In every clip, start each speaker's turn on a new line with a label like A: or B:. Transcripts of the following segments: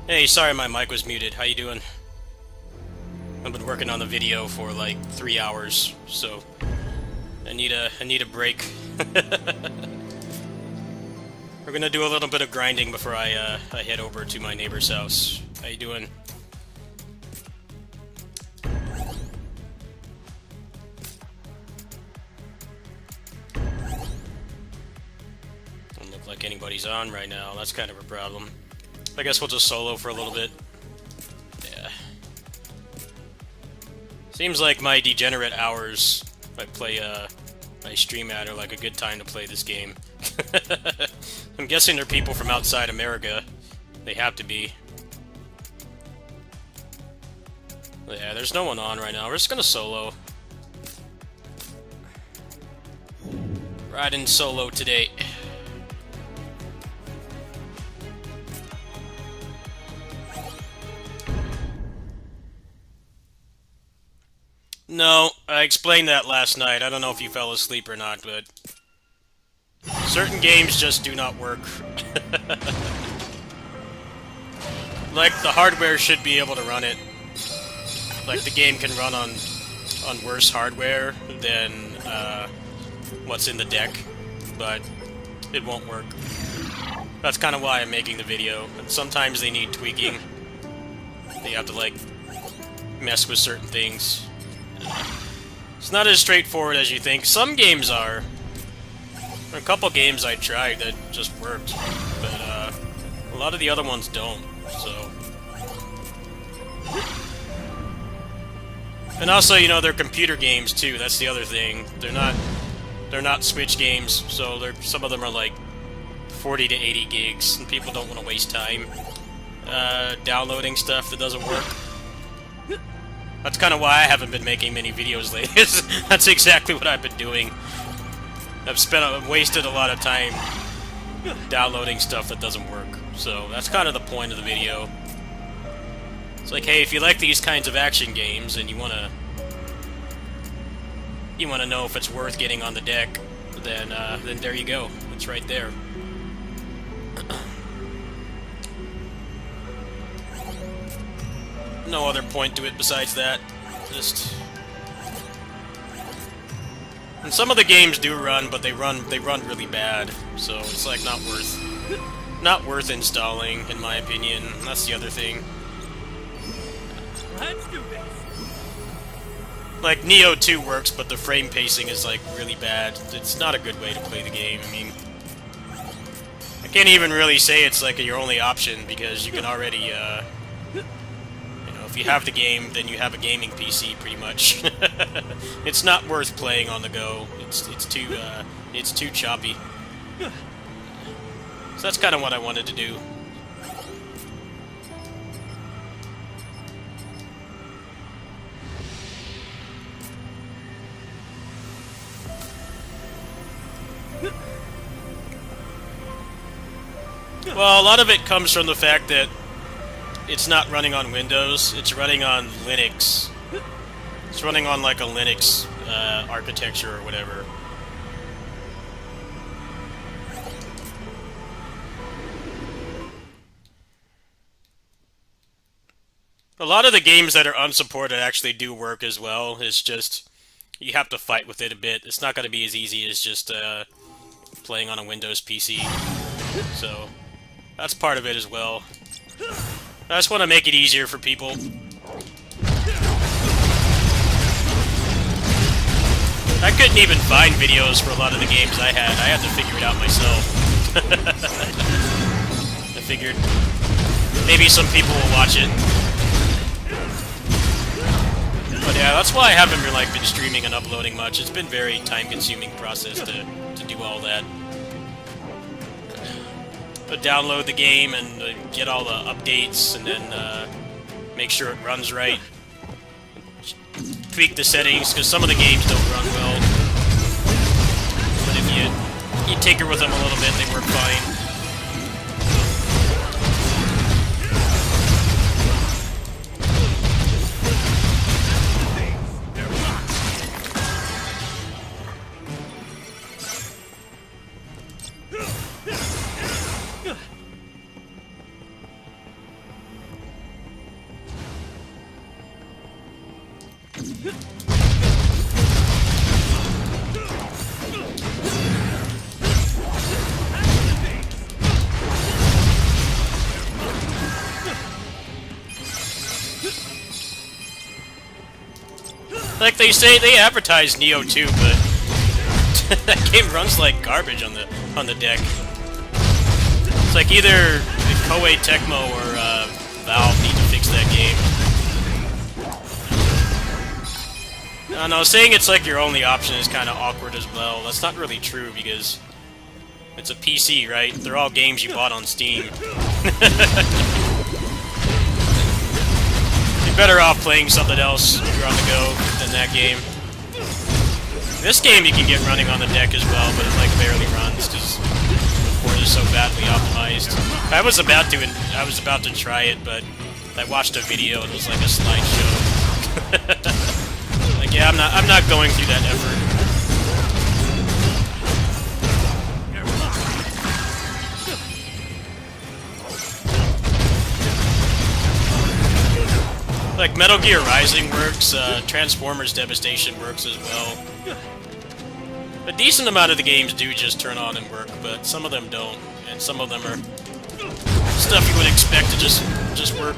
A: Hey, sorry my mic was muted. How you doing? I've been working on the video for like 3 hours, so I need a break. We're gonna do a little bit of grinding before I head over to my neighbor's house. How you doing? Doesn't look like anybody's on right now. That's kind of a problem. I guess we'll just solo for a little bit. Yeah. Seems like my degenerate hours I stream at are like a good time to play this game. I'm guessing they're people from outside America. They have to be. Yeah, there's no one on right now. We're just gonna solo. Riding solo today. No, I explained that last night. I don't know if you fell asleep or not, but certain games just do not work. Like, the hardware should be able to run it. Like, the game can run on worse hardware than what's in the deck, but it won't work. That's kind of why I'm making the video. And sometimes they need tweaking. They have to, like, mess with certain things. It's not as straightforward as you think. Some games are. A couple games I tried that just worked, but a lot of the other ones don't, so... And also, you know, they're computer games too, that's the other thing. They're not Switch games, so some of them are like 40 to 80 gigs, and people don't want to waste time downloading stuff that doesn't work. That's kind of why I haven't been making many videos lately. That's exactly what I've been doing. I've wasted a lot of time downloading stuff that doesn't work. So that's kind of the point of the video. It's like, hey, if you like these kinds of action games and you wanna know if it's worth getting on the deck, then there you go. It's right there. No other point to it besides that. Just... And some of the games do run, but they run really bad. So it's like not worth installing, in my opinion. That's the other thing.
B: Let's do this.
A: Like, Neo 2 works, but the frame pacing is like really bad. It's not a good way to play the game. I mean, I can't even really say it's like your only option, because you can already if you have the game, then you have a gaming PC, pretty much. It's not worth playing on the go. It's too choppy. So that's kind of what I wanted to do. Well, a lot of it comes from the fact that it's not running on Windows, it's running on Linux. It's running on like a Linux architecture or whatever. A lot of the games that are unsupported actually do work as well. It's just, you have to fight with it a bit. It's not going to be as easy as just playing on a Windows PC. So, that's part of it as well. I just want to make it easier for people. I couldn't even find videos for a lot of the games I had. I had to figure it out myself. I figured maybe some people will watch it. But yeah, that's why I haven't been streaming and uploading much. It's been a very time-consuming process to do all that. But download the game and get all the updates, and then make sure it runs right. Tweak the settings, because some of the games don't run well. But if you tinker with them a little bit, they work fine. Like they say, they advertise Neo 2, but that game runs like garbage on the deck. It's like either Koei Tecmo or Valve need to fix that game. I know, saying it's like your only option is kind of awkward as well. That's not really true, because it's a PC, right? They're all games you bought on Steam. You're better off playing something else if you're on the go than that game. This game you can get running on the deck as well, but it like barely runs because the port is so badly optimized. I was about to try it, but I watched a video and it was like a slideshow. Like, yeah, I'm not going through that effort. Like, Metal Gear Rising works, Transformers Devastation works as well. A decent amount of the games do just turn on and work, but some of them don't, and some of them are stuff you would expect to just work.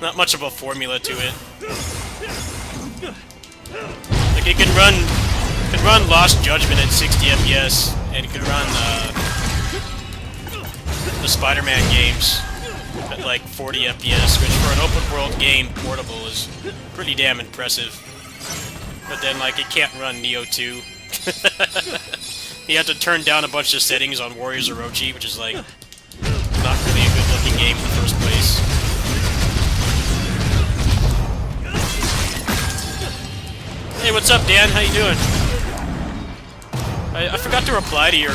A: Not much of a formula to it. Like, it can run Lost Judgment at 60 FPS, and it can run the Spider-Man games at like 40 FPS, which for an open world game portable is pretty damn impressive. But then, like, it can't run Neo 2. You have to turn down a bunch of settings on Warriors Orochi, which is like not really a good looking game in the first place. Hey, what's up, Dan? How you doing? I forgot to reply to your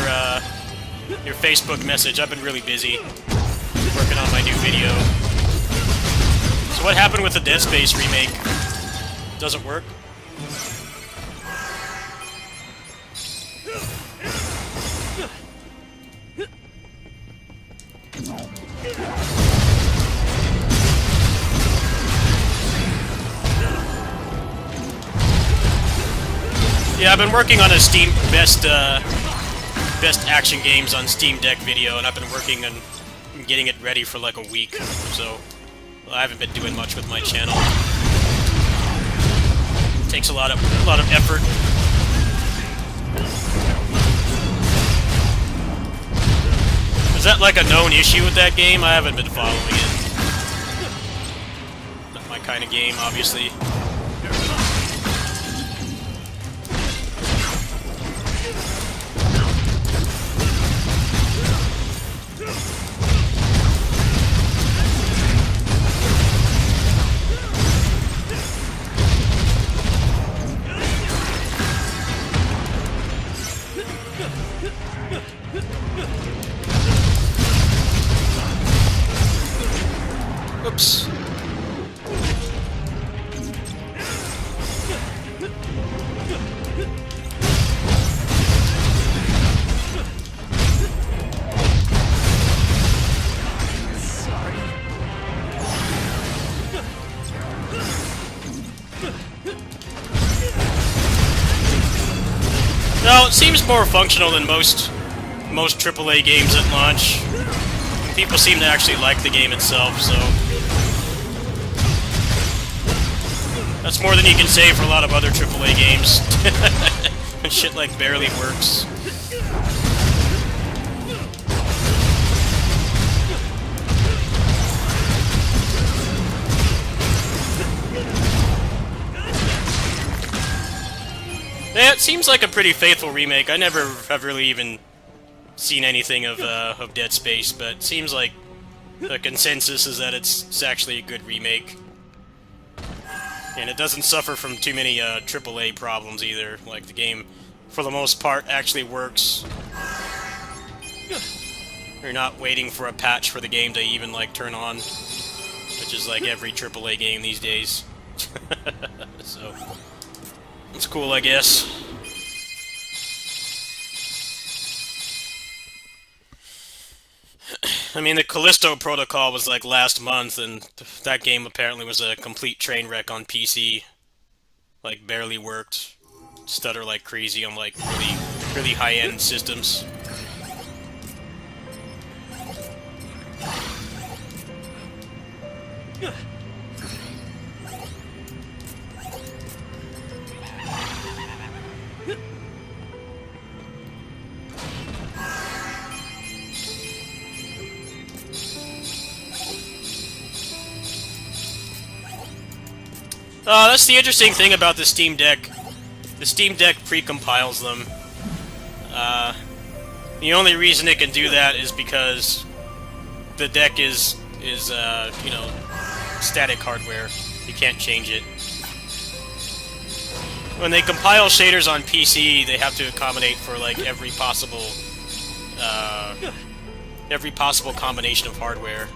A: Facebook message. I've been really busy working on my new video. So what happened with the Dead Space remake? Doesn't work? Yeah, I've been working on a Steam best action games on Steam Deck video, and I've been working on getting it ready for like a week. So I haven't been doing much with my channel. It takes a lot of effort. Is that like a known issue with that game? I haven't been following it. Not my kind of game, obviously. Oops. No, it seems more functional than most AAA games at launch. People seem to actually like the game itself, so that's more than you can say for a lot of other AAA games. And shit like barely works. Yeah, it seems like a pretty faithful remake. I never have really even seen anything of Dead Space, but it seems like the consensus is that it's actually a good remake. And it doesn't suffer from too many AAA problems either. Like, the game, for the most part, actually works. You're not waiting for a patch for the game to even, like, turn on. Which is like every AAA game these days. So, it's cool, I guess. I mean, the Callisto Protocol was like last month, and that game apparently was a complete train wreck on PC. Like, barely worked. Stutter like crazy on like really high-end systems. That's the interesting thing about the Steam Deck. The Steam Deck pre-compiles them. The only reason it can do that is because the deck is you know, static hardware. You can't change it. When they compile shaders on PC, they have to accommodate for like every possible combination of hardware.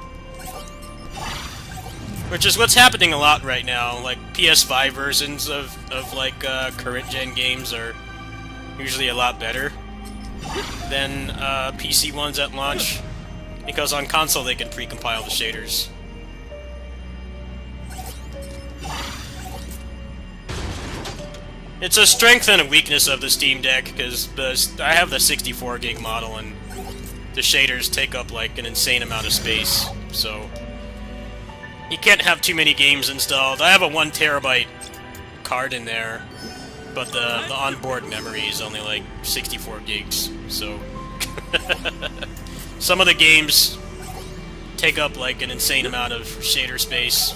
A: Which is what's happening a lot right now. Like, PS5 versions of like, current-gen games are usually a lot better than PC ones at launch. Because on console they can pre-compile the shaders. It's a strength and a weakness of the Steam Deck, because I have the 64 gig model, and the shaders take up, like, an insane amount of space, so you can't have too many games installed. I have a 1 terabyte card in there, but the onboard memory is only like 64 gigs, so some of the games take up like an insane amount of shader space.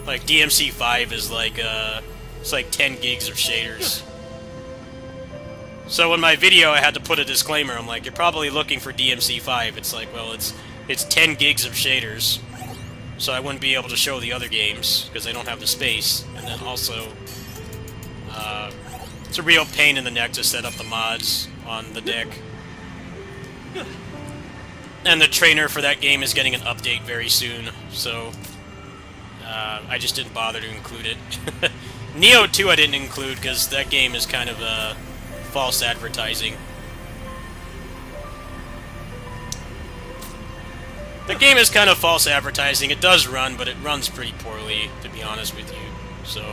A: Like DMC5 is like it's like 10 gigs of shaders. So in my video I had to put a disclaimer. I'm like, you're probably looking for DMC5. It's like, well, it's 10 gigs of shaders. So I wouldn't be able to show the other games, because they don't have the space. And then also, it's a real pain in the neck to set up the mods on the deck. And the trainer for that game is getting an update very soon, so I just didn't bother to include it. Neo 2 I didn't include, because that game is kind of false advertising. The game is kind of false advertising. It does run, but it runs pretty poorly, to be honest with you. So,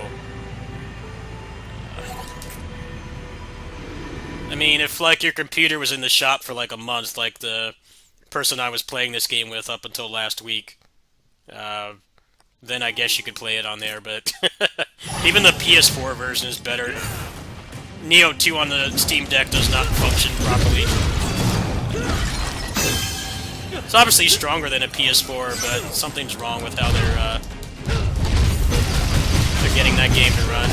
A: I mean, if like your computer was in the shop for like a month, like the person I was playing this game with up until last week, then I guess you could play it on there. But even the PS4 version is better. Neo 2 on the Steam Deck does not function properly. It's obviously stronger than a PS4, but something's wrong with how they're getting that game to run.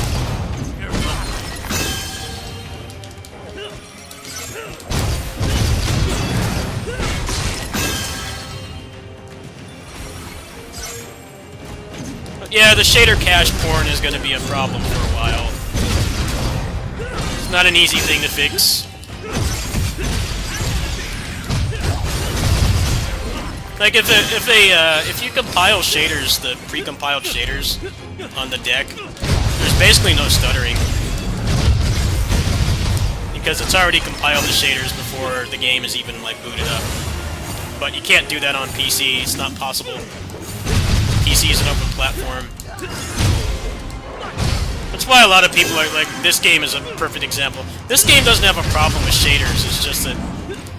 A: But yeah, the shader cache porn is going to be a problem for a while. It's not an easy thing to fix. Like if you compile shaders, the pre-compiled shaders on the deck, there's basically no stuttering, because it's already compiled the shaders before the game is even like booted up. But you can't do that on PC. It's not possible. PC is an open platform. That's why a lot of people are like, this game is a perfect example. This game doesn't have a problem with shaders. It's just that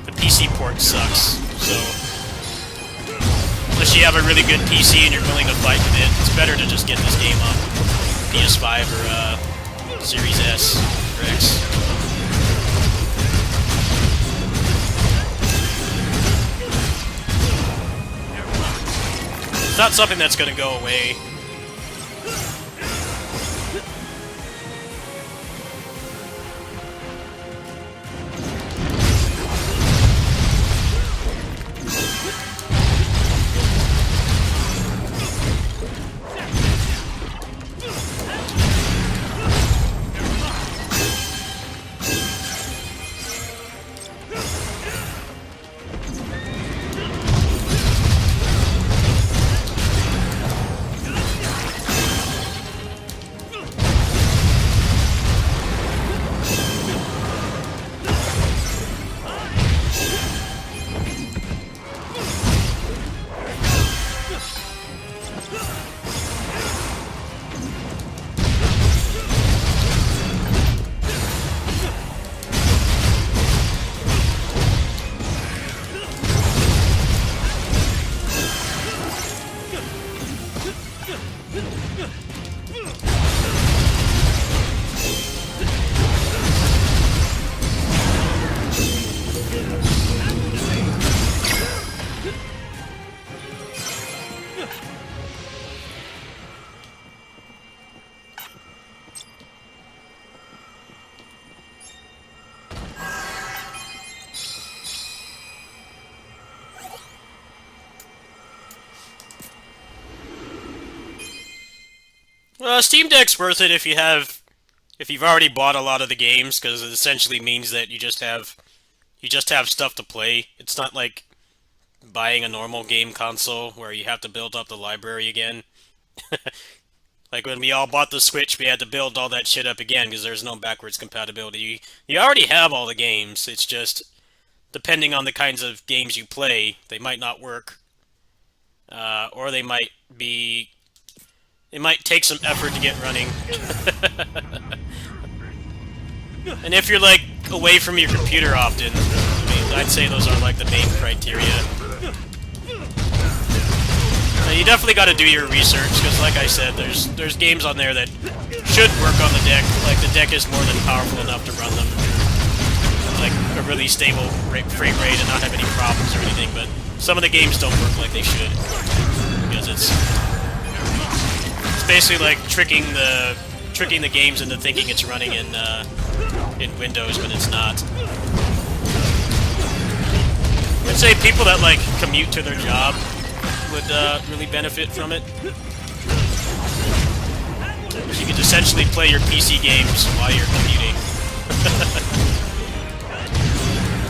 A: the PC port sucks. So, unless you have a really good PC and you're willing to fight with it, it's better to just get this game on PS5 or Series S or X. It's not something that's going to go away. Steam Deck's worth it if you've already bought a lot of the games, because it essentially means that you just have stuff to play. It's not like buying a normal game console where you have to build up the library again. Like when we all bought the Switch, we had to build all that shit up again because there's no backwards compatibility. You already have all the games. It's just depending on the kinds of games you play, they might not work, or they might be. It might take some effort to get running. And if you're like away from your computer often, I mean, I'd say those are like the main criteria. Now, you definitely got to do your research because, like I said, there's games on there that should work on the deck. Like the deck is more than powerful enough to run them, like a really stable frame rate and not have any problems or anything. But some of the games don't work like they should because it's basically like tricking the games into thinking it's running in Windows when it's not. I'd say people that like commute to their job would really benefit from it. You could essentially play your PC games while you're commuting.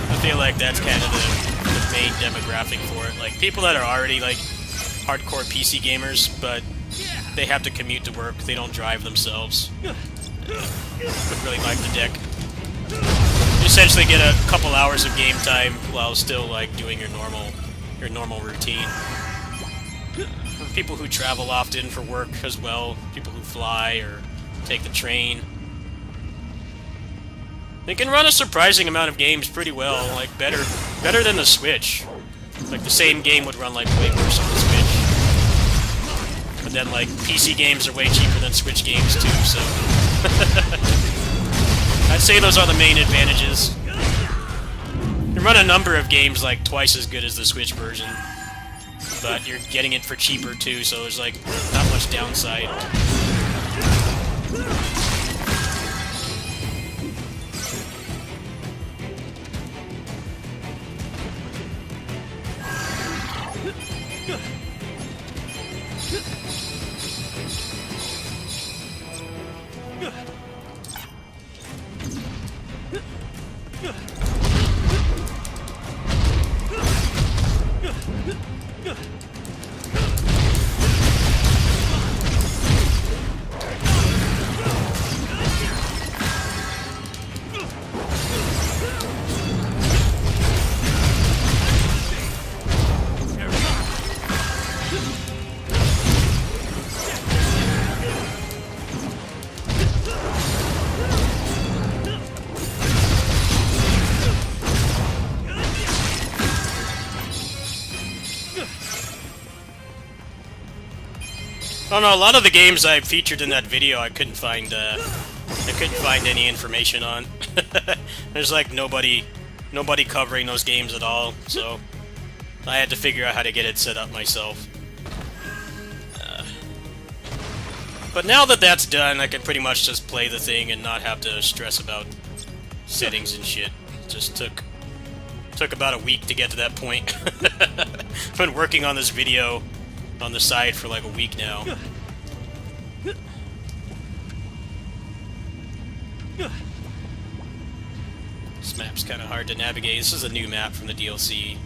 A: I feel like that's kind of the main demographic for it. Like people that are already like hardcore PC gamers, but they have to commute to work. They don't drive themselves. Would really like the deck. You essentially get a couple hours of game time while still like doing your normal routine. For people who travel often for work as well, people who fly or take the train, they can run a surprising amount of games pretty well. Like better than the Switch. Like the same game would run like way worse on the Switch. But then, like, PC games are way cheaper than Switch games, too, so... I'd say those are the main advantages. You run a number of games, like, twice as good as the Switch version. But you're getting it for cheaper, too, so there's, like, not much downside. I don't know, a lot of the games I featured in that video I couldn't find any information on. There's like nobody covering those games at all, so I had to figure out how to get it set up myself. But now that that's done, I can pretty much just play the thing and not have to stress about settings and shit. It just took about a week to get to that point. I've been working on this video on the side for like a week now. This map's kind of hard to navigate. This is a new map from the DLC.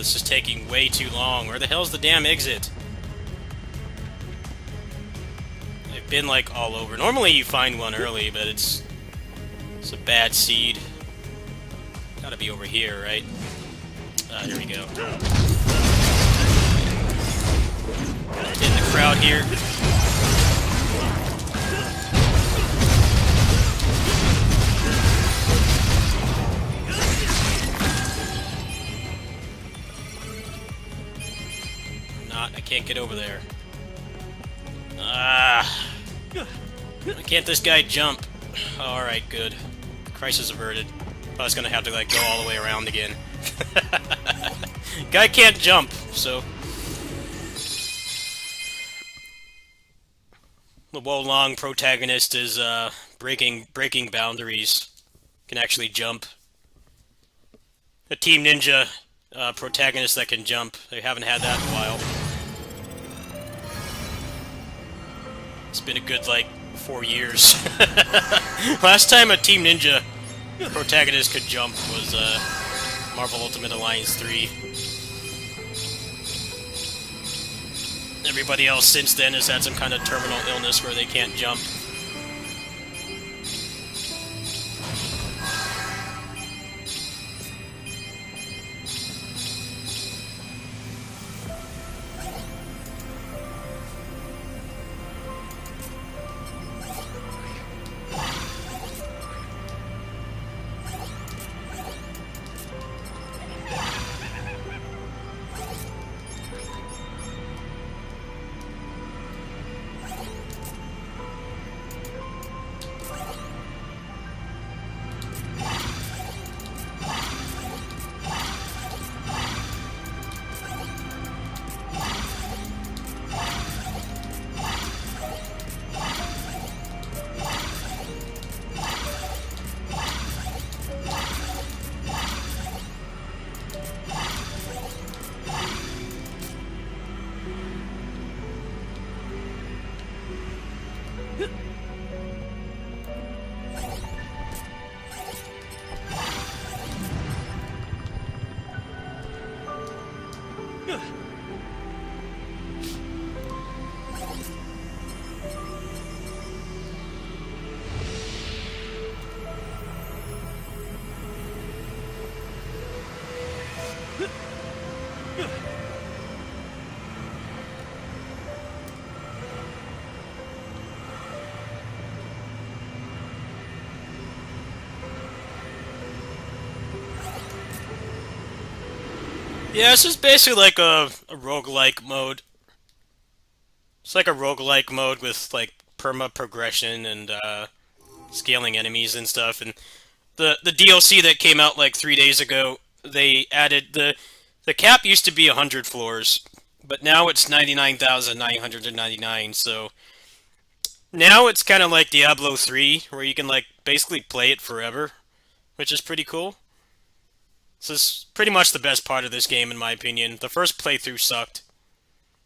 A: this is taking way too long. Where the hell's the damn exit? I've been, like, all over. Normally you find one early, but it's a bad seed. Gotta be over here, right? Here we go. In the crowd here. I can't get over there. Ah! Why can't this guy jump? Alright, good. Crisis averted. I was gonna have to, like, go all the way around again. Guy can't jump, so... The Wolong protagonist is, breaking boundaries. Can actually jump. A Team Ninja protagonist that can jump. They haven't had that in a while. It's been a good, like, 4 years. Last time a Team Ninja protagonist could jump was Marvel Ultimate Alliance 3. Everybody else since then has had some kind of terminal illness where they can't jump. Yeah, this is basically like a roguelike mode. It's like a roguelike mode with, like, perma-progression and, scaling enemies and stuff. And the DLC that came out, like, 3 days ago, they added the cap used to be 100 floors, but now it's 99,999, so... Now it's kind of like Diablo 3, where you can, like, basically play it forever, which is pretty cool. This is pretty much the best part of this game, in my opinion. The first playthrough sucked.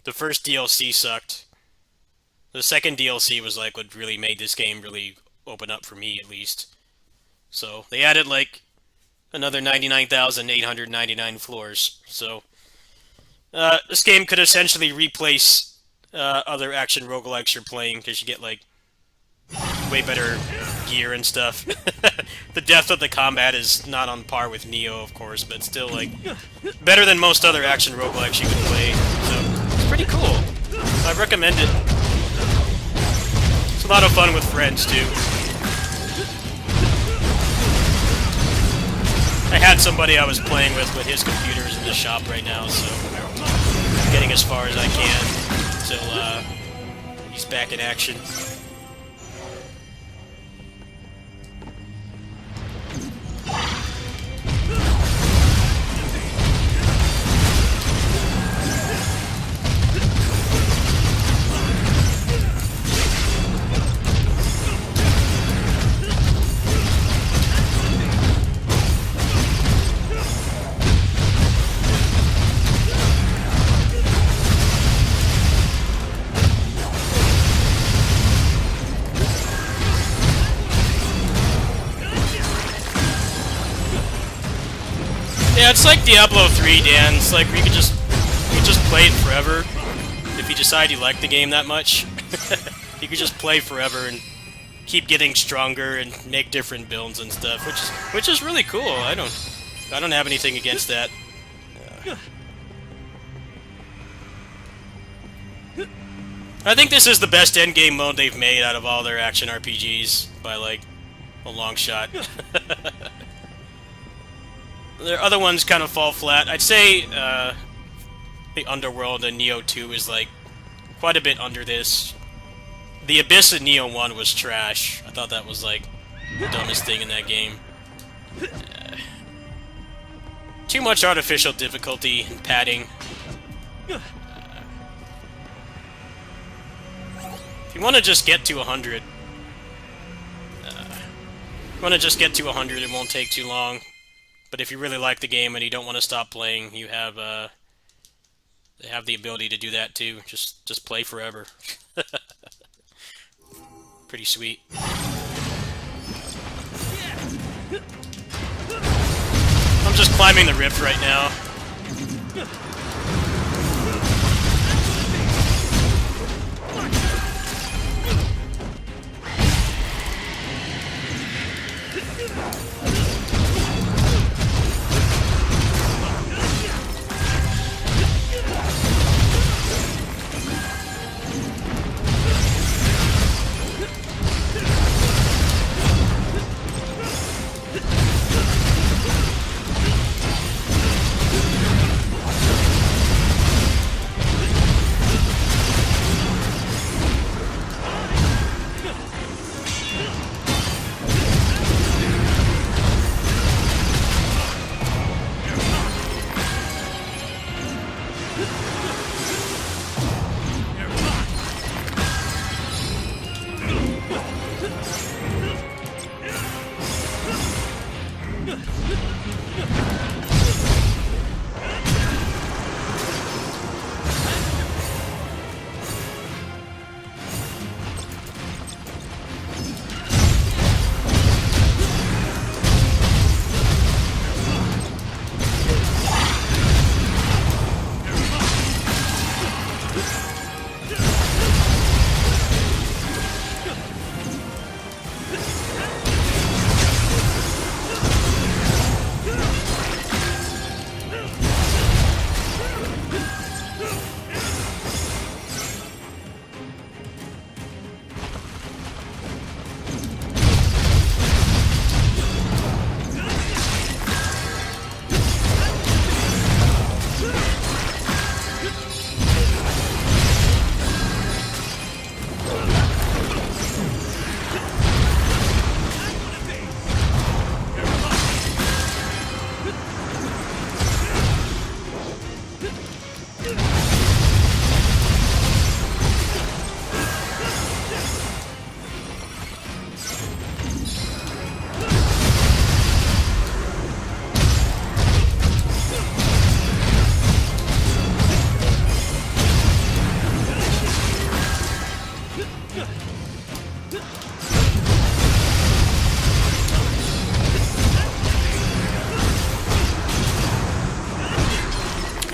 A: The first DLC sucked. The second DLC was, like, what really made this game really open up for me, at least. So, they added, like, another 99,899 floors. So, this game could essentially replace other action roguelikes you're playing, because you get, like, way better gear and stuff. The depth of the combat is not on par with Neo, of course, but still, like, better than most other action roguelikes you could play. So, it's pretty cool. I recommend it. It's a lot of fun with friends, too. I had somebody I was playing with his computers in the shop right now, so I'm getting as far as I can until he's back in action. Yeah, it's like Diablo 3, Dan. It's like you could just play it forever. If you decide you like the game that much, you could just play forever and keep getting stronger and make different builds and stuff, which is really cool. I don't have anything against that. I think this is the best endgame mode they've made out of all their action RPGs by like a long shot. Their other ones kind of fall flat. I'd say the Underworld in Neo 2 is like quite a bit under this. The Abyss in Neo 1 was trash. I thought that was like the dumbest thing in that game. Too much artificial difficulty and padding. If you want to just get to 100, it won't take too long. But if you really like the game and you don't want to stop playing, you have they have the ability to do that too. Just play forever. Pretty sweet. I'm just climbing the rift right now.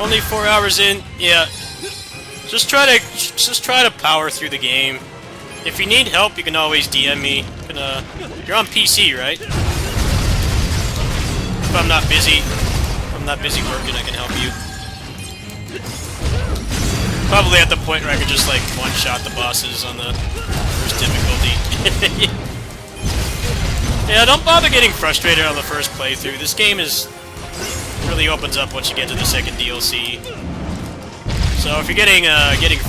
A: Only 4 hours in, yeah. Just try to power through the game. If you need help, you can always DM me. You're on PC, right? If I'm not busy working, I can help you. Probably at the point where I could just like one-shot the bosses on the first difficulty. Yeah, don't bother getting frustrated on the first playthrough. This game really opens up once you get to the second DLC. So if you're getting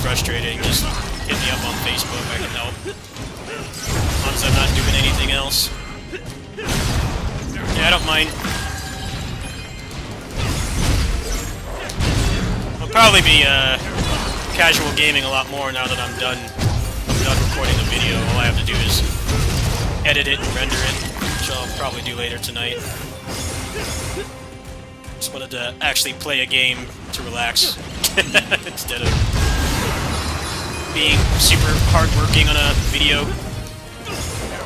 A: frustrated, just hit me up on Facebook. I can help. As long as I'm not doing anything else. Yeah, I don't mind. I'll probably be casual gaming a lot more now that I'm done recording the video. All I have to do is edit it and render it, which I'll probably do later tonight. Just wanted to actually play a game to relax instead of being super hardworking on a video.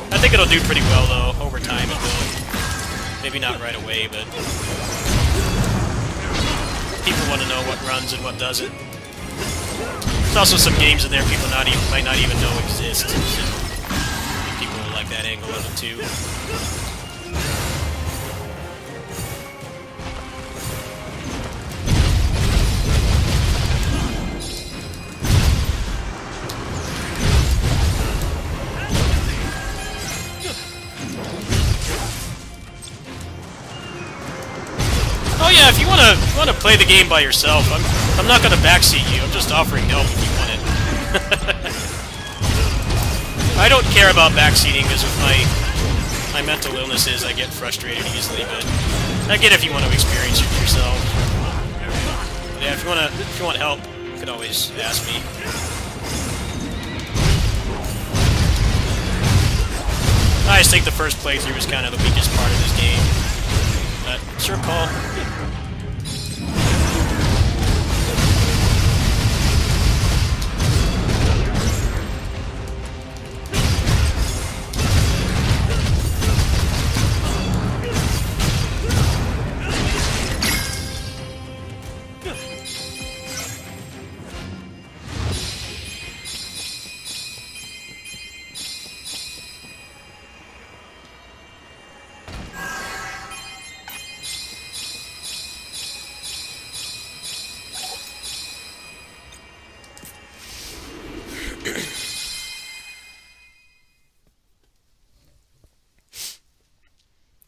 A: I think it'll do pretty well though. Over time it will. Maybe not right away, but people want to know what runs and what doesn't. There's also some games in there people might not even know exist. So people will like that angle of it too. Oh yeah, if you wanna play the game by yourself, I'm not gonna backseat you. I'm just offering help if you want it. I don't care about backseating because with my mental illnesses, I get frustrated easily. But I get if you want to experience it yourself. But yeah, if you want help, you can always ask me. I just think the first playthrough is kind of the weakest part of this game. But sure, Paul.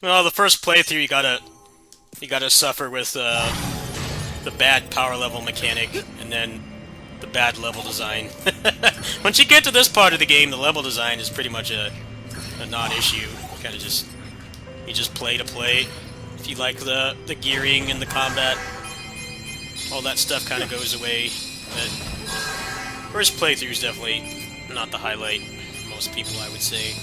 A: Well, the first playthrough you gotta suffer with the bad power level mechanic and then the bad level design. Once you get to this part of the game, the level design is pretty much a non-issue. Kind of you just play to play. If you like the gearing and the combat, all that stuff kind of goes away. But first playthrough is definitely not the highlight for most people, I would say.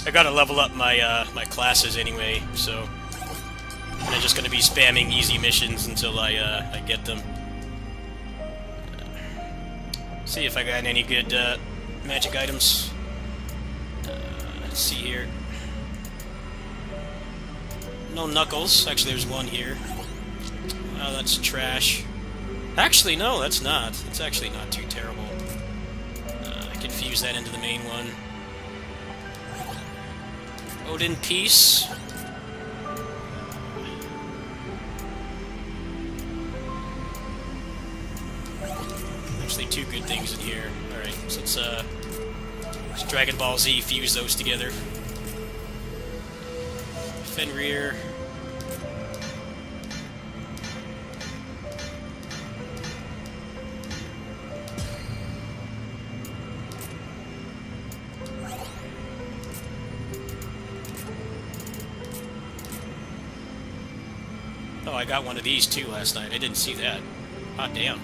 A: I gotta level up my my classes anyway, so I'm just gonna be spamming easy missions until I get them. See if I got any good magic items. Let's see here. No Knuckles. Actually, there's one here. Oh, that's trash. Actually, no, that's not. It's actually not too terrible. I can fuse that into the main one. Odin Peace. Actually, two good things in here. Alright, so let's Dragon Ball Z fuse those together. Fenrir. Oh, I got one of these too last night. I didn't see that. Hot damn.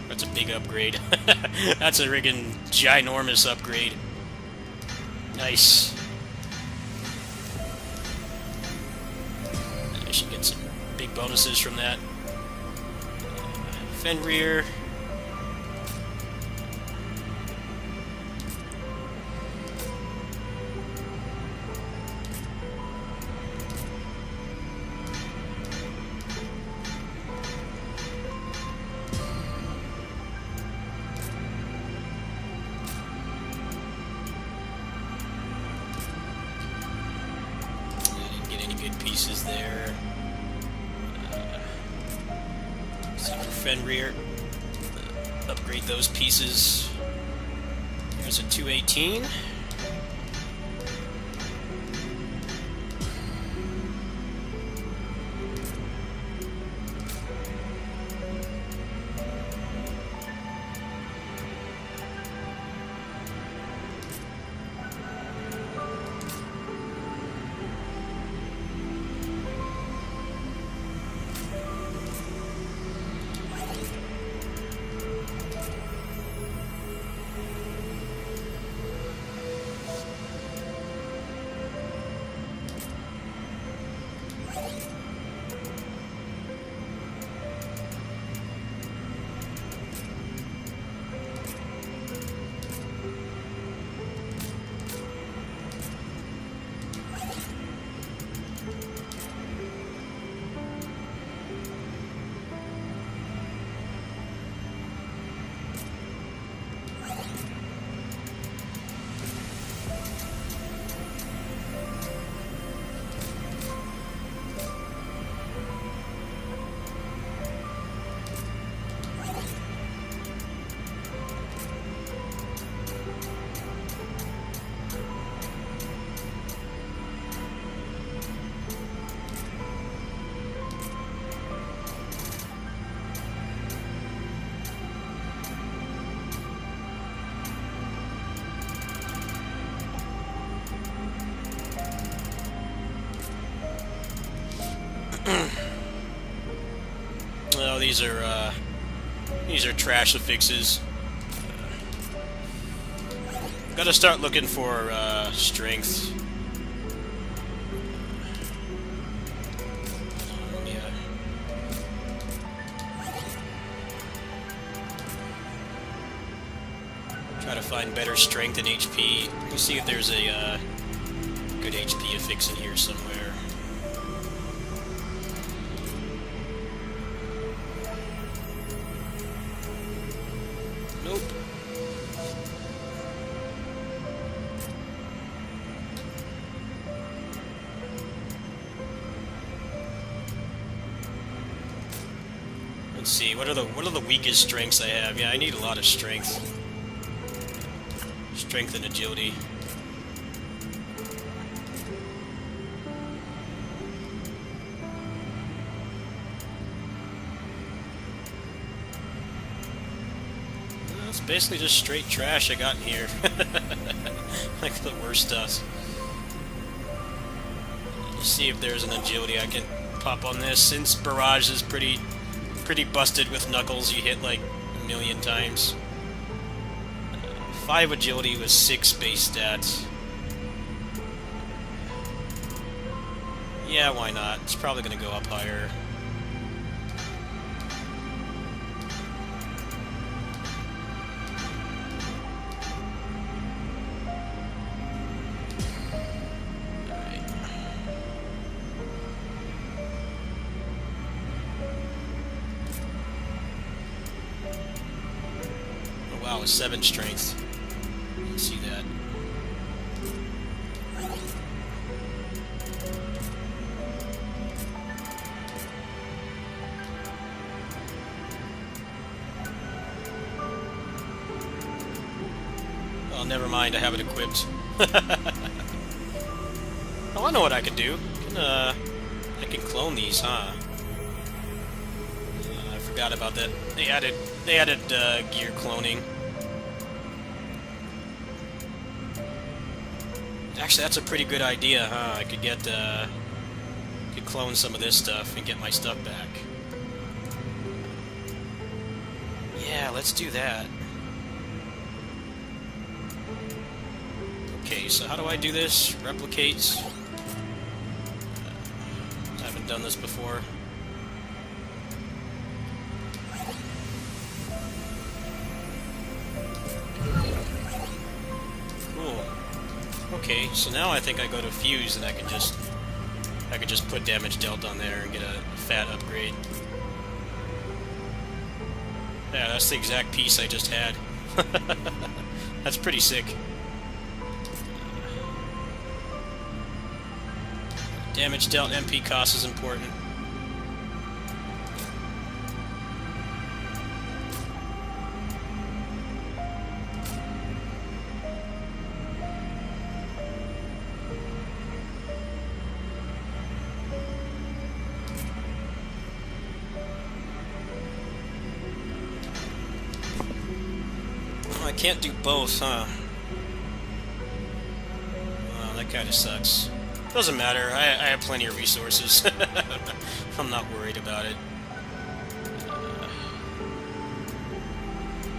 A: That's a big upgrade. That's a friggin' ginormous upgrade. Nice. I should get some big bonuses from that. Fenrir. Pieces there. See for Fenrir. Upgrade those pieces. There's a 218. these are trash affixes. Gotta start looking for strength. Yeah. Try to find better strength and HP. We'll see if there's a good HP affix in here somewhere. Nope. Let's see. What are the weakest strengths I have? Yeah, I need a lot of strength. Strength and agility. It's basically just straight trash I got in here. Like the worst stuff. Let's see if there's an agility I can pop on this. Since Barrage is pretty busted with Knuckles, you hit like a million times. 5 agility with 6 base stats. Yeah, why not? It's probably gonna go up higher. Wow, a 7 strength. You can see that. Well, never mind, I have it equipped. Oh, I know what I can do. I can clone these, huh? I forgot about that. They added gear cloning. Actually, that's a pretty good idea, huh? I could could clone some of this stuff and get my stuff back. Yeah, let's do that. Okay, so how do I do this? Replicates. I haven't done this before. Okay, so now I think I go to Fuse and I can just put damage dealt on there and get a fat upgrade. Yeah, that's the exact piece I just had. That's pretty sick. Damage dealt MP cost is important. I can't do both, huh? Well, that kind of sucks. Doesn't matter, I have plenty of resources. I'm not worried about it.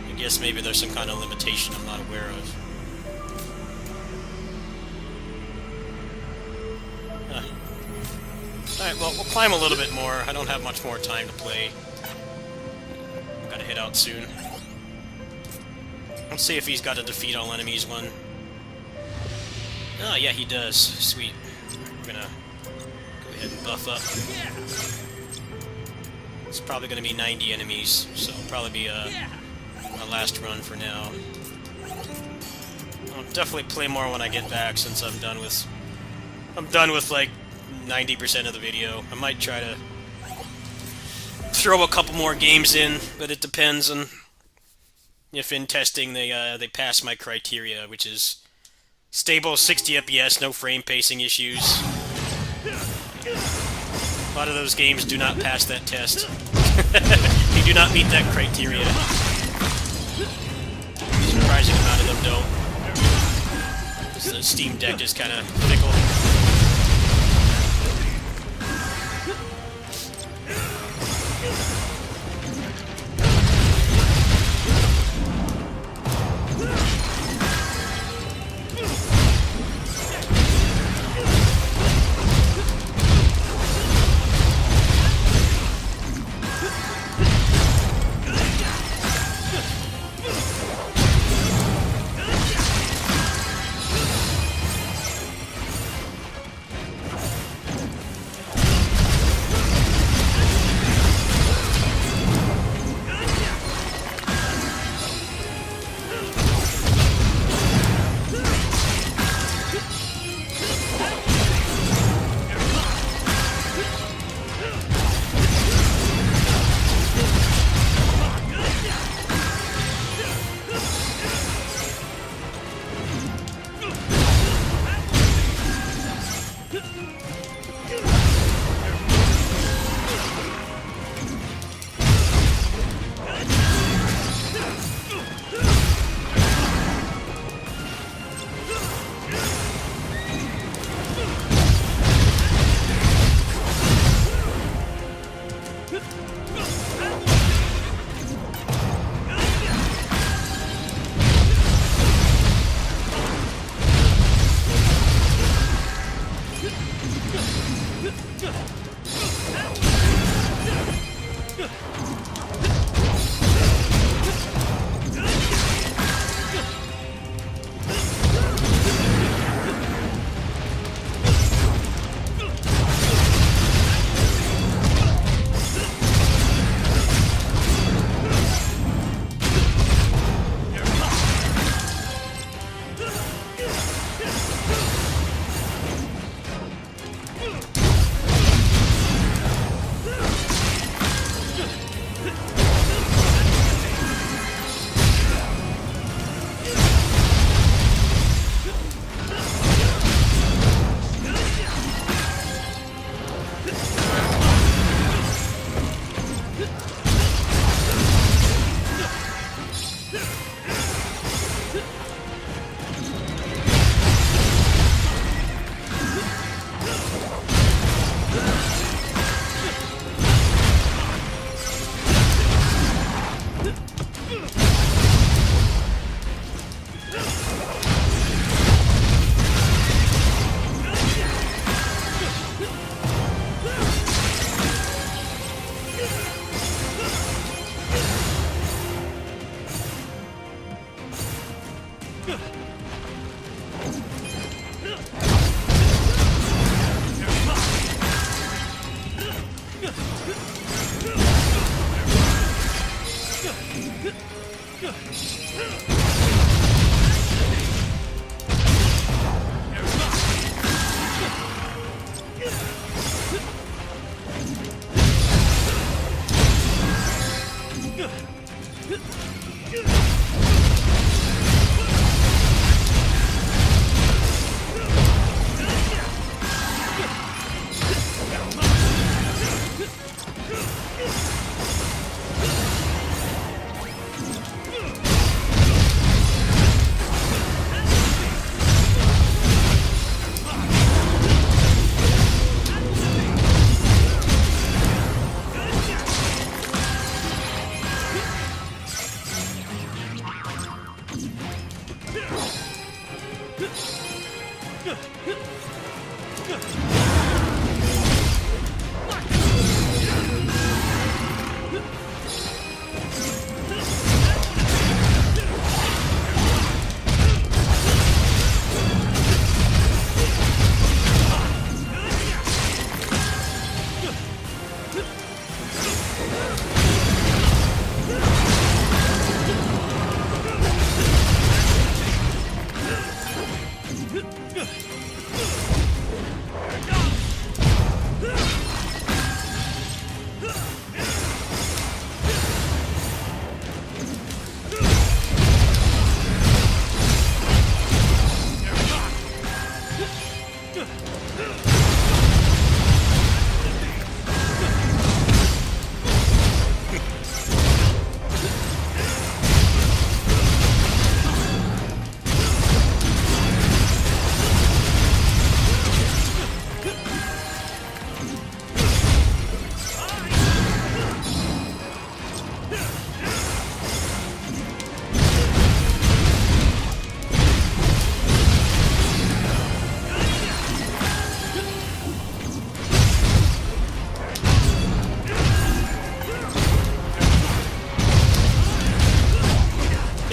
A: I guess maybe there's some kind of limitation I'm not aware of. Alright, well, we'll climb a little bit more. I don't have much more time to play. Gotta head out soon. Let's see if he's got a defeat all enemies one. Oh, yeah, he does. Sweet. We're gonna go ahead and buff up. It's probably gonna be 90 enemies, so it'll probably be my last run for now. I'll definitely play more when I get back, since I'm done with like 90% of the video. I might try to throw a couple more games in, but it depends on if in testing they pass my criteria, which is stable 60 FPS, no frame pacing issues. A lot of those games do not pass that test. They do not meet that criteria. Surprising amount of them don't. Because the Steam Deck is kind of fickle.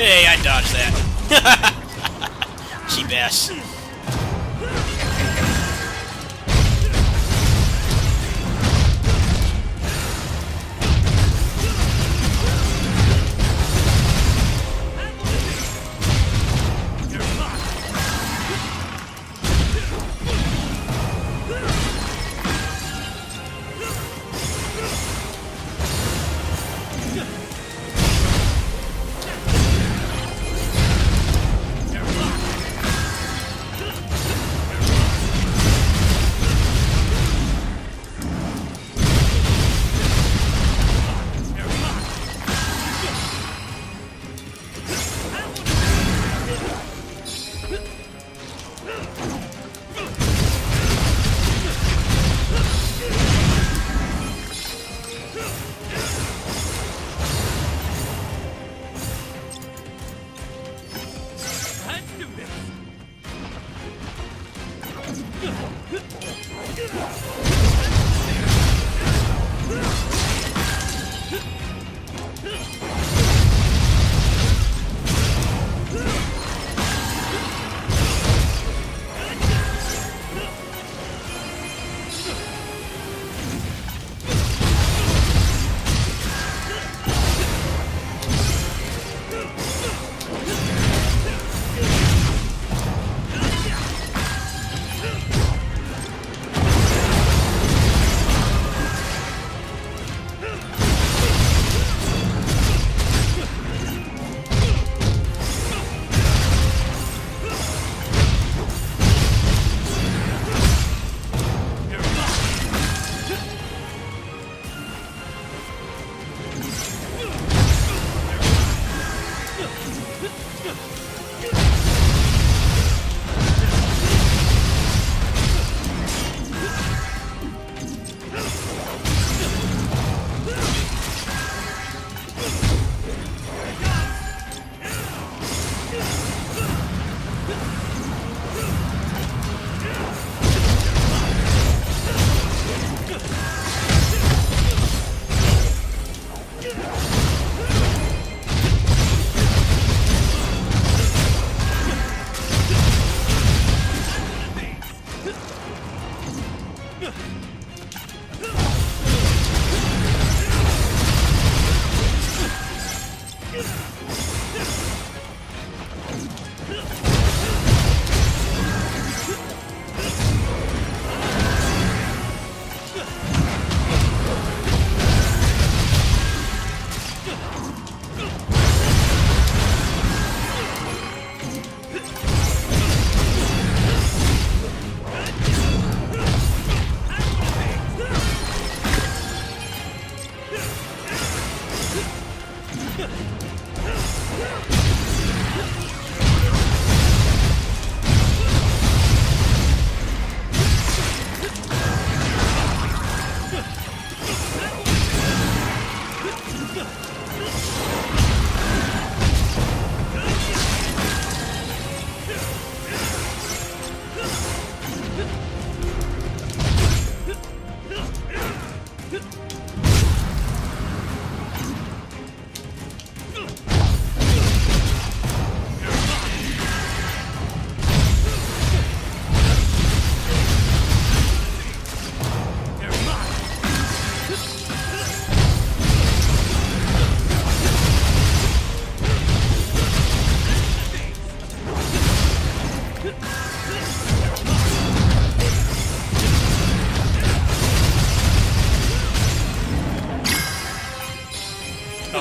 A: Hey, I dodged that. Cheap ass.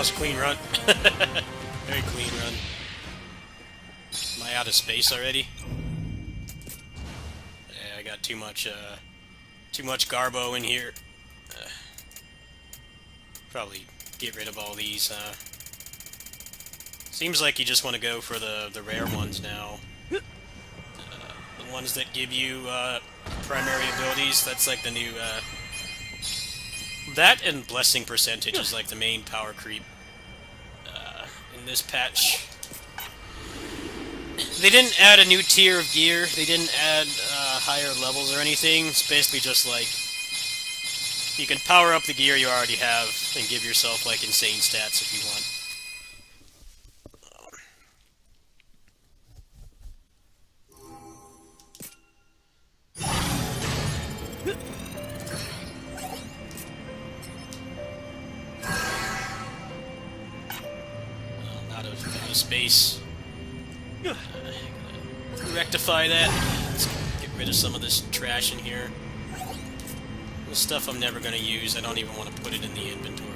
A: was a clean run. Very clean run. Am I out of space already? Yeah, I got too much garbo in here. Probably get rid of all these. Seems like you just want to go for the rare ones now. The ones that give you primary abilities. That's like the new. That and blessing percentage is like the main power creep in this patch. They didn't add a new tier of gear. They didn't add higher levels or anything. It's basically just like you can power up the gear you already have and give yourself like insane stats if you want. Out of space. Rectify that. Let's get rid of some of this trash in here. This stuff I'm never going to use. I don't even want to put it in the inventory.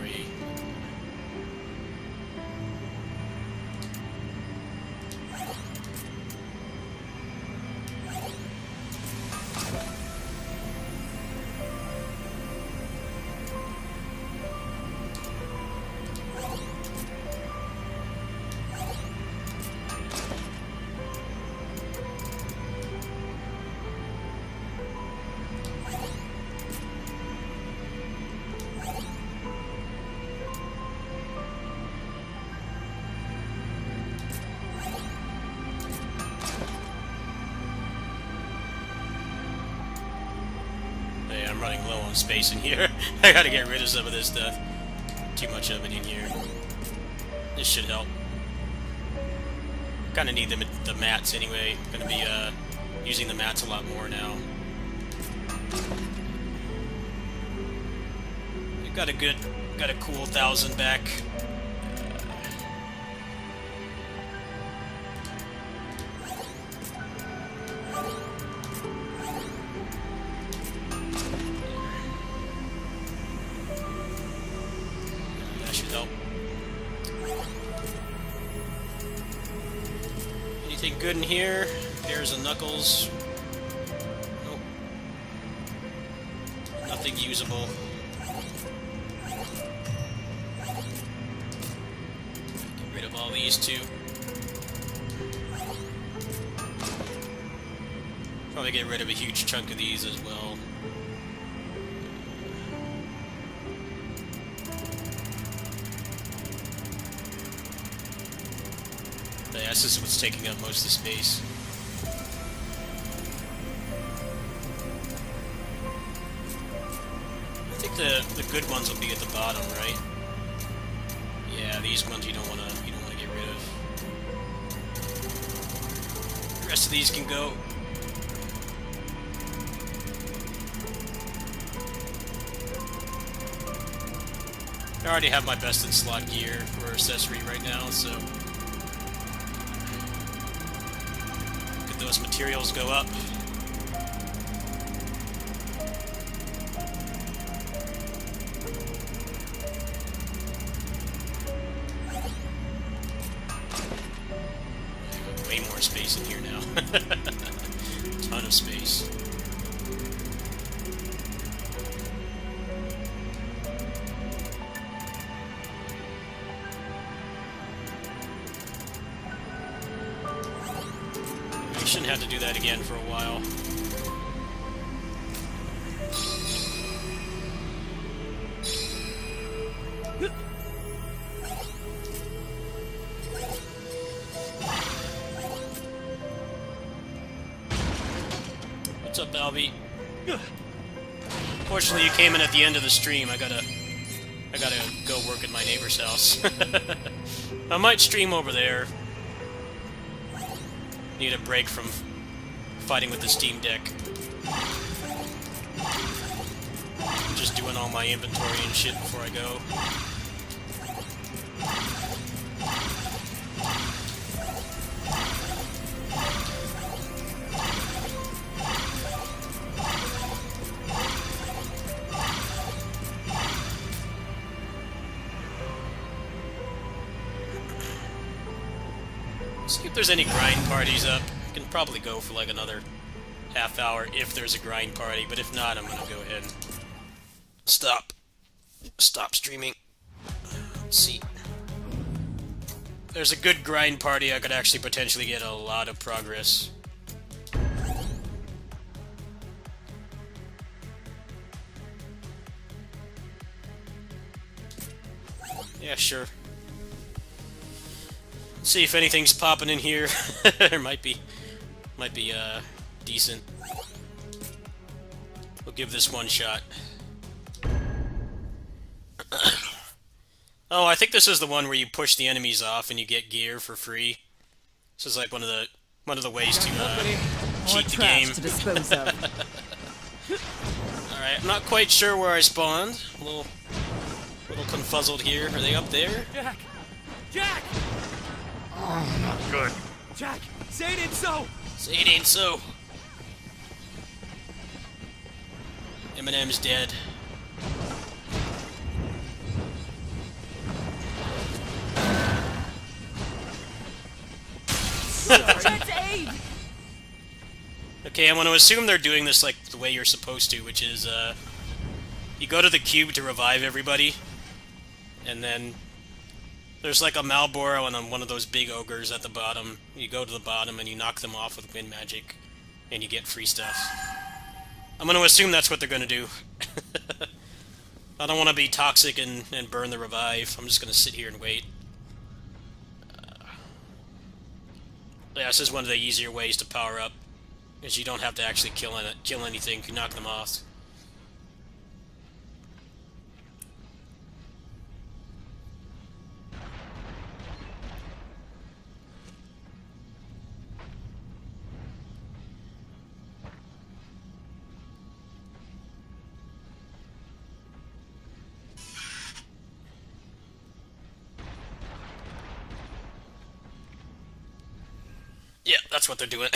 A: I'm running low on space in here. I gotta get rid of some of this stuff. Too much of it in here. This should help. Kinda need the mats anyway. Gonna be using the mats a lot more now. Got a cool 1,000 back. Anything good in here? There's a Knuckles. Nope. Nothing usable. Get rid of all these two. Probably get rid of a huge chunk of these as well. Yeah, this is what's taking up most of the space. I think the good ones will be at the bottom, right? Yeah, these ones you don't wanna get rid of. The rest of these can go. I already have my best in slot gear for accessory right now, so could those materials go up? Way more space in here now. Ton of space. Shouldn't have to do that again for a while. What's up, Albie? Fortunately, you came in at the end of the stream. I gotta go work at my neighbor's house. I might stream over there. Need a break from fighting with the Steam Deck. I'm just doing all my inventory and shit before I go. See if there's any grind parties up. I can probably go for like another half hour if there's a grind party, but if not, I'm gonna go ahead and stop streaming. Let's see. If there's a good grind party, I could actually potentially get a lot of progress. Yeah, sure. Let's see if anything's popping in here. There might be decent. We'll give this one shot. Oh, I think this is the one where you push the enemies off and you get gear for free. This is like one of the ways to cheat the game.
B: To dispose of.
A: All right, I'm not quite sure where I spawned. A little confuzzled here. Are they up there?
C: Jack! Jack!
D: Oh, not good.
C: Jack! Say it ain't so!
A: Say it ain't so. Eminem's dead.
B: Jack's aid!
A: Okay, I want to assume they're doing this like the way you're supposed to, which is, you go to the cube to revive everybody, and then there's like a Malboro and then one of those big ogres at the bottom. You go to the bottom and you knock them off with wind magic, and you get free stuff. I'm going to assume that's what they're going to do. I don't want to be toxic and burn the revive. I'm just going to sit here and wait. Yeah, this is one of the easier ways to power up, is you don't have to actually kill anything. You knock them off. Yeah, that's what they're doing.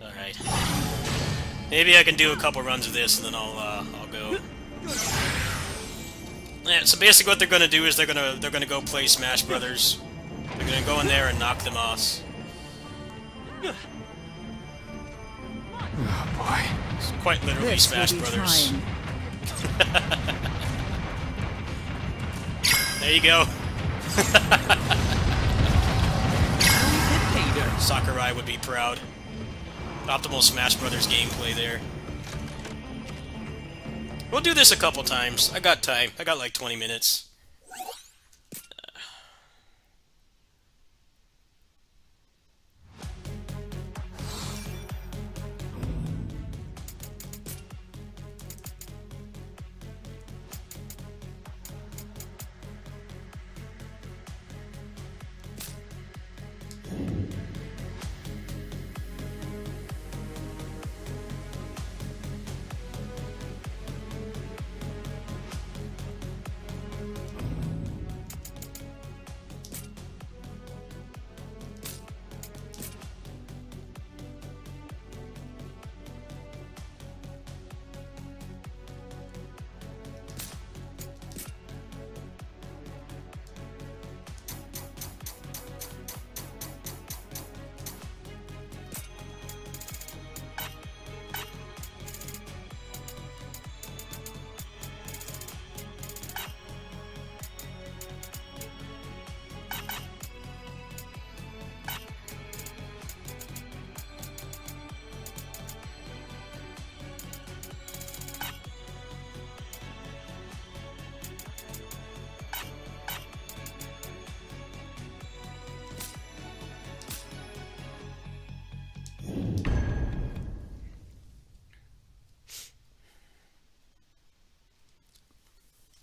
A: Alright. Maybe I can do a couple runs of this and then I'll go. Yeah, so basically what they're gonna do is they're gonna go play Smash Brothers. They're gonna go in there and knock them off.
D: Oh boy.
A: It's quite literally
B: This
A: Smash
B: will be
A: Brothers.
B: trying.
A: There you go. Sakurai would be proud. Optimal Smash Brothers gameplay there. We'll do this a couple times. I got time. I got like 20 minutes.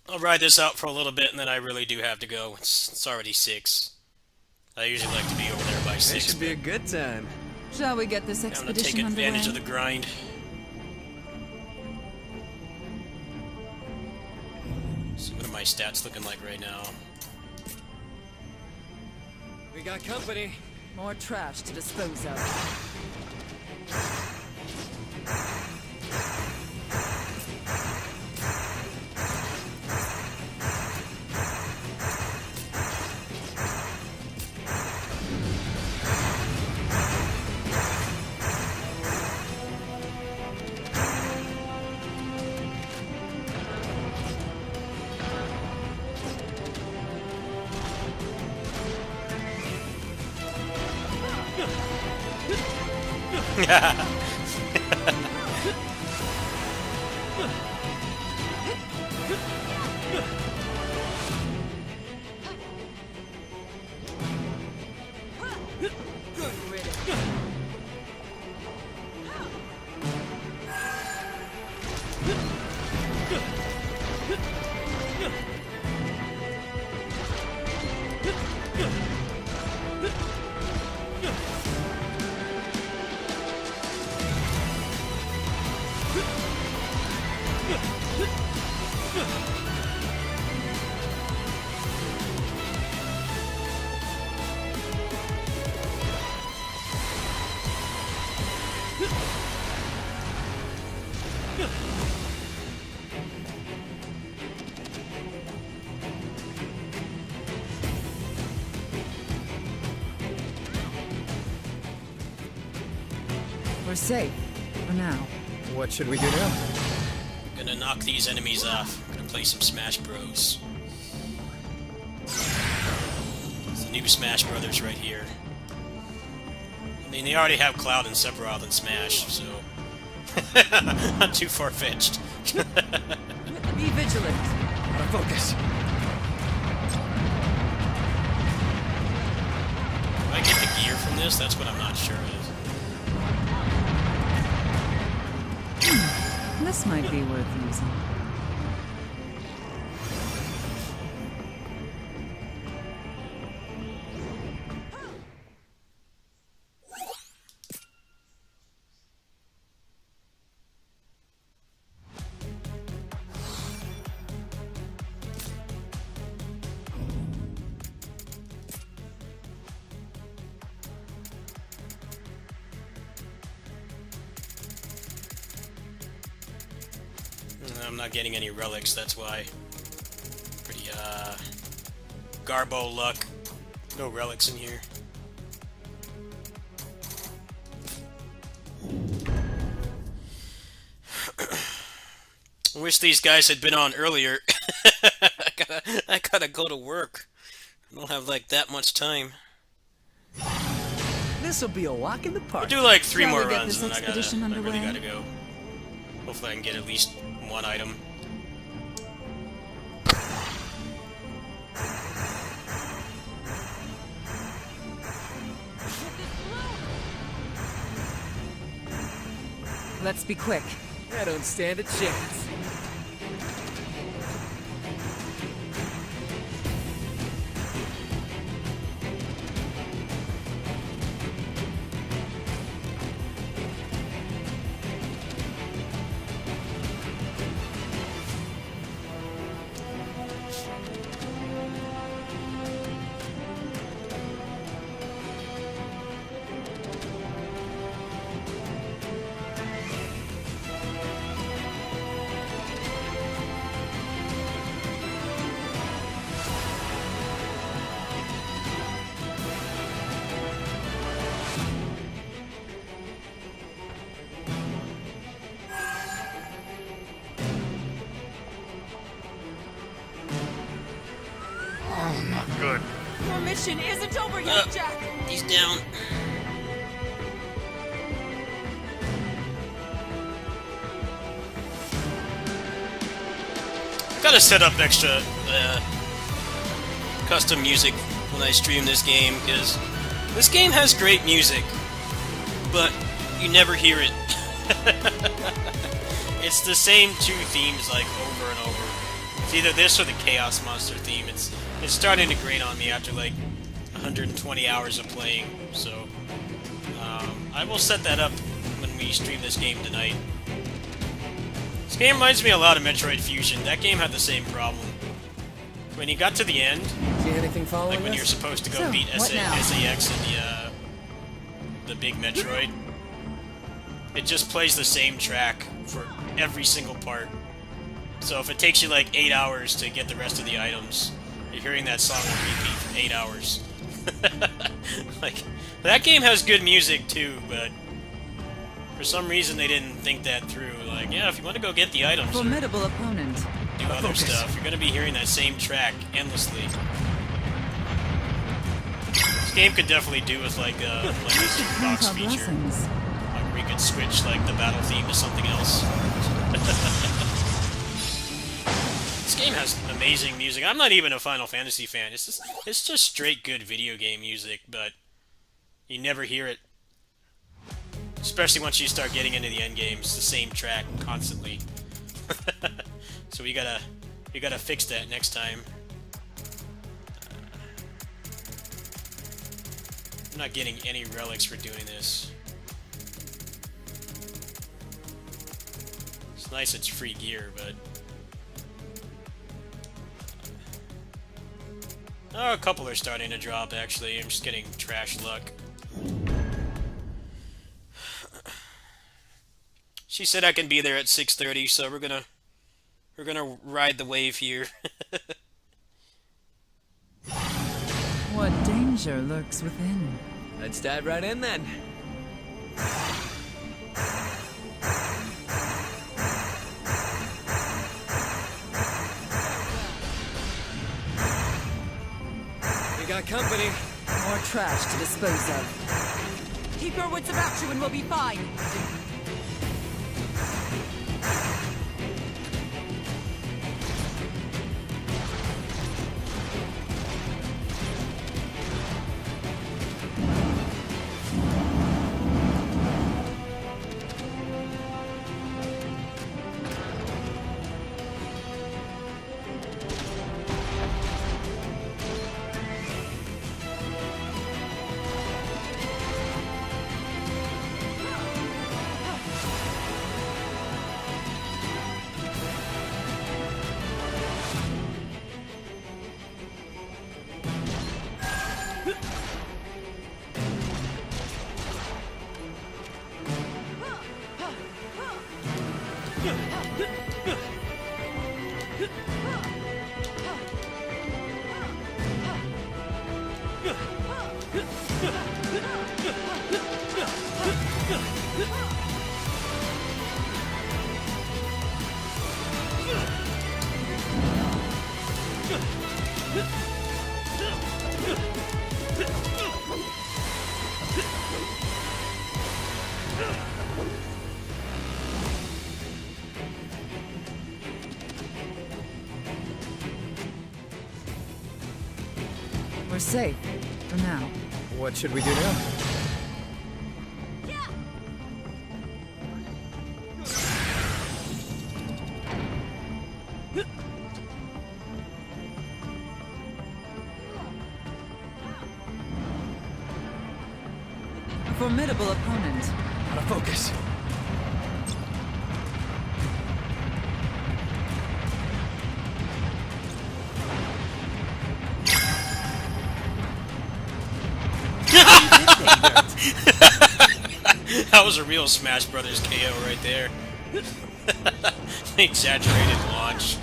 A: I'll ride this out for a little bit, and then I really do have to go. It's already 6. I usually like to be over there by 6.
C: This should be a good time.
B: Shall we get this
A: I'm gonna take
B: expedition
A: advantage
B: underway?
A: of the grind. See, what are my stats looking like right now?
C: We got company.
B: More trash to dispose of. Good riddance. We're safe. For now.
C: What should we do now?
A: Gonna knock these enemies off. Gonna play some Smash Bros. It's the new Smash Brothers right here. I mean, they already have Cloud and Sephiroth in Smash, so... not too far-fetched.
B: Be vigilant.
C: Out of focus.
A: Do I get the gear from this? That's what I'm not sure of.
B: This might be worth using.
A: I'm not getting any relics, that's why. Pretty, Garbo luck. No relics in here. I wish these guys had been on earlier. I gotta go to work. I don't have, like, that much time.
C: This'll be a walk in the
A: I'll
C: park.
A: do, like, 3
B: Shall we
A: more
B: get
A: runs,
B: this
A: and
B: expedition
A: I really
B: underway?
A: gotta go. Hopefully I can get at least one item.
B: Let's be quick.
C: I don't stand a chance.
D: Oh, not good.
B: Your mission isn't over yet, Jack.
A: He's down. Gotta set up extra custom music when I stream this game, because this game has great music, but you never hear it. It's the same 2 themes, like, over and over. It's either this or the Chaos Monster theme. It's starting to grate on me after, like, 120 hours of playing, so I will set that up when we stream this game tonight. This game reminds me a lot of Metroid Fusion. That game had the same problem. When you got to the end,
C: See anything following
A: like when
C: us?
A: you're supposed to go
B: So,
A: beat
B: what now?
A: SAX in the big Metroid, it just plays the same track for every single part. So if it takes you like 8 hours to get the rest of the items, you're hearing that song on repeat for 8 hours. Like, that game has good music too, but for some reason they didn't think that through. Like, yeah, if you want to go get the items or
B: Formidable opponent.
A: do other
C: Focus.
A: stuff, you're going to be hearing that same track endlessly. This game could definitely do with like a music box
B: Count our
A: feature.
B: blessings.
A: Like we could switch like the battle theme to something else. This game has amazing music. I'm not even a Final Fantasy fan. It's just straight good video game music, but you never hear it. Especially once you start getting into the end games, the same track constantly. So we gotta fix that next time. I'm not getting any relics for doing this. It's nice it's free gear, but... Oh, a couple are starting to drop, actually. I'm just getting trash luck. She said I can be there at 6:30, so we're gonna ride the wave here.
B: What danger lurks within?
C: Let's dive right in then. We got company.
B: More trash to dispose of.
E: Keep your wits about you and we'll be fine.
B: We're safe. For now.
C: What should we do now?
B: A formidable opponent.
C: Out of focus.
A: That was a real Smash Brothers KO right there. Exaggerated launch.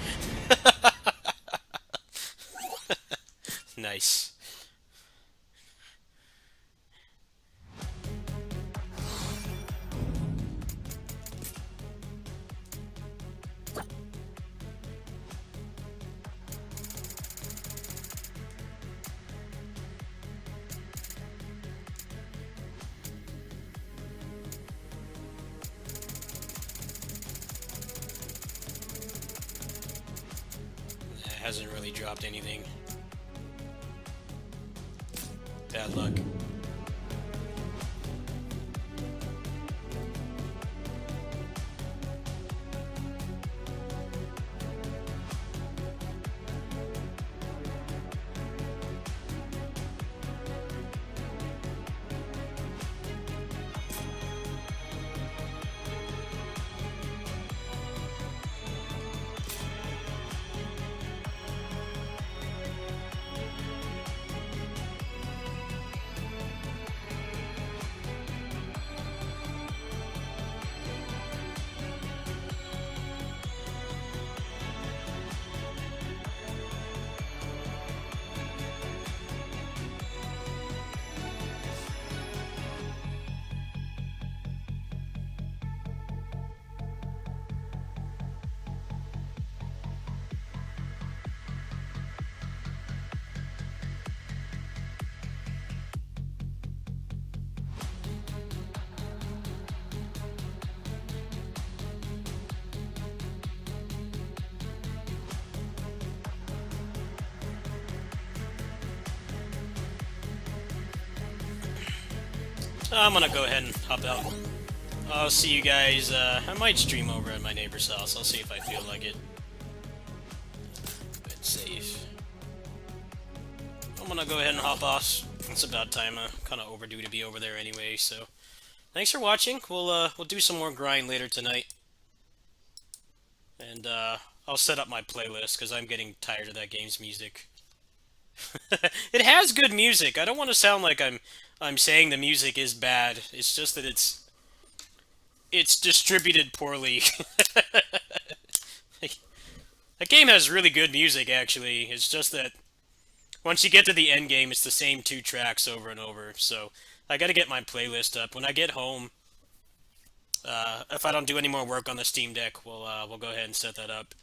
A: Nice. Hasn't really dropped anything. Bad luck. I'm gonna go ahead and hop out. I'll see you guys. I might stream over at my neighbor's house. I'll see if I feel like it. It's safe. I'm gonna go ahead and hop off. It's about time. Kind of overdue to be over there anyway. So, thanks for watching. We'll do some more grind later tonight, and I'll set up my playlist because I'm getting tired of that game's music. It has good music. I don't want to sound like I'm saying the music is bad. It's just that it's distributed poorly. That game has really good music, actually. It's just that once you get to the end game, it's the same 2 tracks over and over. So I got to get my playlist up. When I get home, if I don't do any more work on the Steam Deck, we'll go ahead and set that up.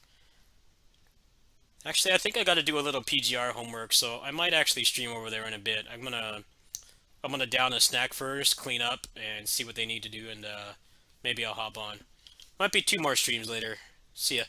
A: Actually, I think I got to do a little PGR homework, so I might actually stream over there in a bit. I'm gonna down a snack first, clean up, and see what they need to do, and maybe I'll hop on. Might be 2 more streams later. See ya.